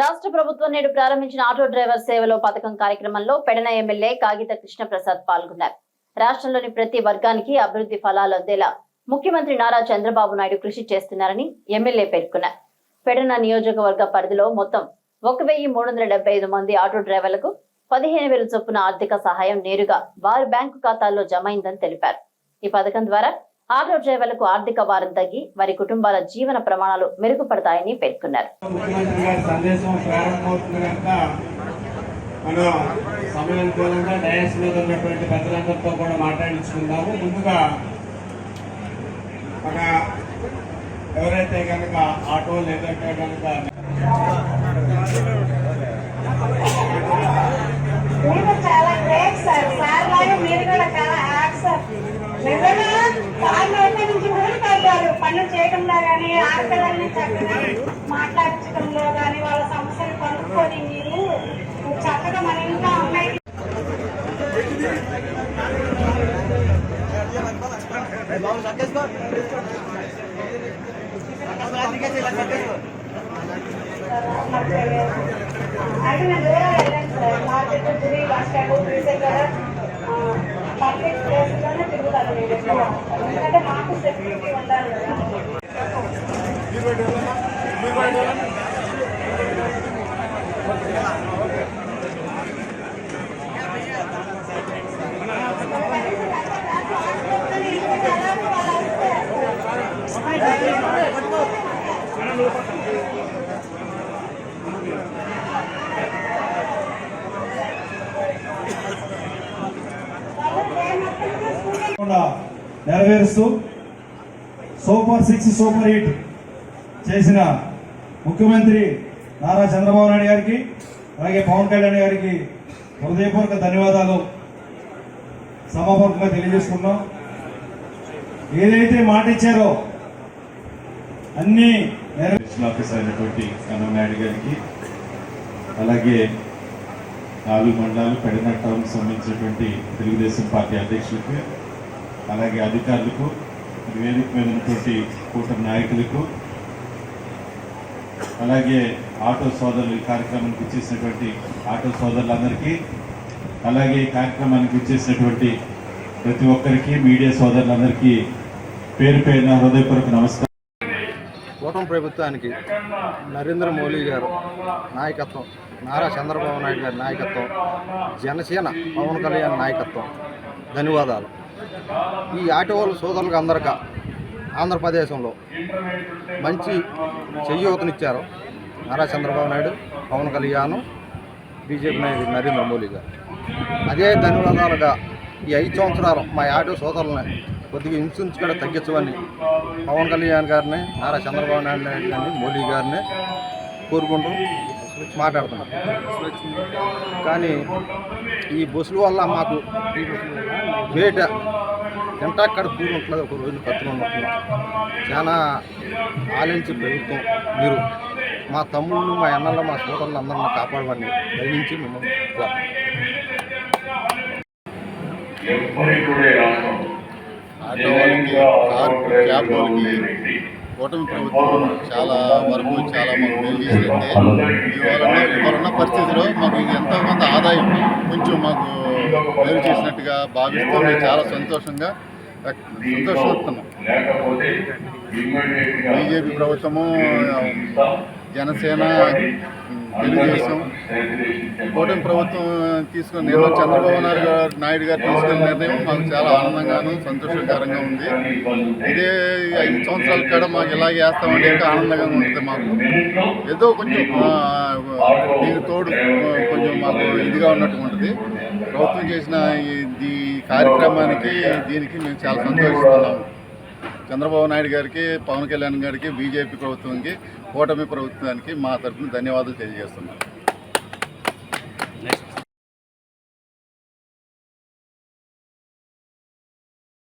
రాష్ట్ర ప్రభుత్వం నేడు ప్రారంభించిన ఆటో డ్రైవర్ సేవలో పథకం కార్యక్రమంలో పెడన ఎమ్మెల్యే కాగిత కృష్ణప్రసాద్ పాల్గొన్నారు. రాష్ట్రంలోని ప్రతి వర్గానికి అభివృద్ధి ఫలాలు అందేలా ముఖ్యమంత్రి నారా చంద్రబాబు నాయుడు కృషి చేస్తున్నారని ఎమ్మెల్యే పేర్కొన్నారు. పెడన నియోజకవర్గ పరిధిలో మొత్తం 1375 మంది ఆటో డ్రైవర్లకు 15,000 చొప్పున ఆర్థిక సహాయం నేరుగా వారి బ్యాంకు ఖాతాల్లో జమ అయిందని తెలిపారు. ఈ పథకం ద్వారా ఆటో డ్రైవర్లకు ఆర్థిక భారం తగ్గి వారి కుటుంబాల జీవన ప్రమాణాలు మెరుగుపడతాయని పేర్కొన్నారు. ఎవరైతే కనుక ఆటో లేదంటే కనుక చాలా గ్రేట్ సార్. సార్ లాగా మీరు కూడా చాలా హ్యాక్ సార్. నిజంగా సార్ నుంచి ఊరు కట్టారు. పనులు చేయడంలో కానీ ఆడపిల్లల్ని చక్కగా మాట్లాడించడంలో కానీ వాళ్ళ సమస్యలు కనుక్కొని మీరు చక్కగా మన ఇంట్లో ఉన్నాయి. అయితే నేను దూరం వెళ్ళాను సార్. మార్కెట్ తిరిగి బస్ స్టాండ్ తీసే కదా పబ్లిక్ ప్లేస్లోనే తిరుగుతాను నేను ఎక్కువ. ఎందుకంటే మాకు సెక్యూరిటీ ఉండాలి కదా. నెరవేరుస్తూ సూపర్ 6 సూపర్ 8 చేసిన ముఖ్యమంత్రి నారా చంద్రబాబు నాయుడు గారికి అలాగే పవన్ కళ్యాణ్ గారికి హృదయపూర్వక ధన్యవాదాలు సభాపూర్వకంగా తెలియజేసుకున్నాం. ఏదైతే మాట ఇచ్చారో అన్ని ఆఫీసర్ అయినటువంటి కన్నయ్య నాయుడు గారికి అలాగే 4 మండలాలు పెడన టౌన్కి సంబంధించినటువంటి తెలుగుదేశం పార్టీ అధ్యక్షులకు అలాగే అధికారులకు వేదిక మీద ఉన్నటువంటి కూటమి నాయకులకు అలాగే ఆటో సోదరులు ఈ కార్యక్రమానికి ఇచ్చేసినటువంటి ఆటో సోదరులందరికీ అలాగే ఈ కార్యక్రమానికి ఇచ్చేసినటువంటి ప్రతి ఒక్కరికి మీడియా సోదరులందరికీ పేరు పేరున హృదయపూర్వక నమస్కారం. కూటమి ప్రభుత్వానికి నరేంద్ర మోడీ గారు నాయకత్వం, నారా చంద్రబాబు నాయుడు గారి నాయకత్వం, జనసేన పవన్ కళ్యాణ్ నాయకత్వం ధన్యవాదాలు. ఈ ఆటో వాళ్ళ సోదరులకు అందరికీ ఆంధ్రప్రదేశంలో మంచి చేయూతనిచ్చారు నారా చంద్రబాబు నాయుడు, పవన్ కళ్యాణ్, బీజేపీ నాయకుడు నరేంద్ర మోడీ గారు. అదే ధన్యవాదాలుగా ఈ 5 సంవత్సరాలు మా ఆటో సోదరులని కొద్దిగా ఇన్సూరెన్స్ కూడా తగ్గించమని పవన్ కళ్యాణ్ గారిని, నారా చంద్రబాబు నాయుడు గారిని, మోడీ గారిని కోరుకుంటూ మాట్లాడుతున్నారు. కానీ ఈ బస్సుల వల్ల మాకు వేట ఎంటాక్కడ కూలి ఉంటుంది, ఒక రోజు ఖర్చులు ఉన్నట్లు. చాలా ఆలోచించి ప్రభుత్వం మీరు మా తమ్ముళ్ళు, మా అన్నలు, మా సోదరులు అందరినీ కాపాడమని దయించి మిమ్మల్ని ఆటో వాళ్ళకి, క్యాబ్ వాళ్ళకి కూటమి ప్రభుత్వం చాలా వరకు చాలా మాకు మేలు చేసిందంటే ఇవాళ పరిస్థితిలో మాకు ఎంతో కొంత ఆదాయం కొంచెం మాకు మేలు చేసినట్టుగా భావిస్తూ మేము చాలా సంతోషిస్తున్నాం. బీజేపీ ప్రభుత్వము, జనసేన, తెలుగుదేశం కూటమి ప్రభుత్వం తీసుకున్న నిర్ణయం, చంద్రబాబు నాయుడు గారు తీసుకున్న నిర్ణయం మాకు చాలా ఆనందంగాను సంతోషకరంగా ఉంది. ఇదే 5 సంవత్సరాల కాడ మాకు ఇలాగే వేస్తామంటే ఇంకా ఆనందంగా ఉంటుంది. మాకు ఏదో కొంచెం దీనికి తోడు కొంచెం మాకు ఇదిగా ఉన్నట్టుగా ఉంటుంది. ప్రభుత్వం చేసిన ఈ కార్యక్రమానికి దీనికి మేము చాలా సంతోషిస్తున్నాము. చంద్రబాబు నాయుడు గారికి, పవన్ కళ్యాణ్ గారికి, బీజేపీ ప్రభుత్వానికి, కూటమి ప్రభుత్వానికి మా తరఫున ధన్యవాదాలు తెలియజేస్తున్నాం.